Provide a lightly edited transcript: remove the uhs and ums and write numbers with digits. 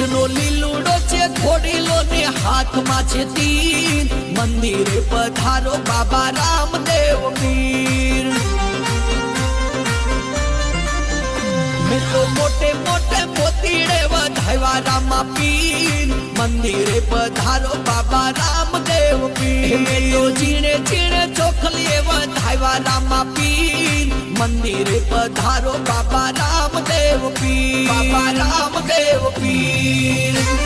નો લીલુડો છે ઘોડીલો ને હાથમાં છે તીર મંદિરે પધારો બાબા રામદેવ પીર મેં તો મોટે મોટે મોતીડે વધાવ્યા રામા પીર મંદિરે પધારો બાબા રામદેવ પીર મેં તો ઝીણે ઝીણે ચોખલીએ વધાવ્યા રામા પીર મંદિરે પધારો બાબા રામદેવ પીર બાબા રામદેવ પીર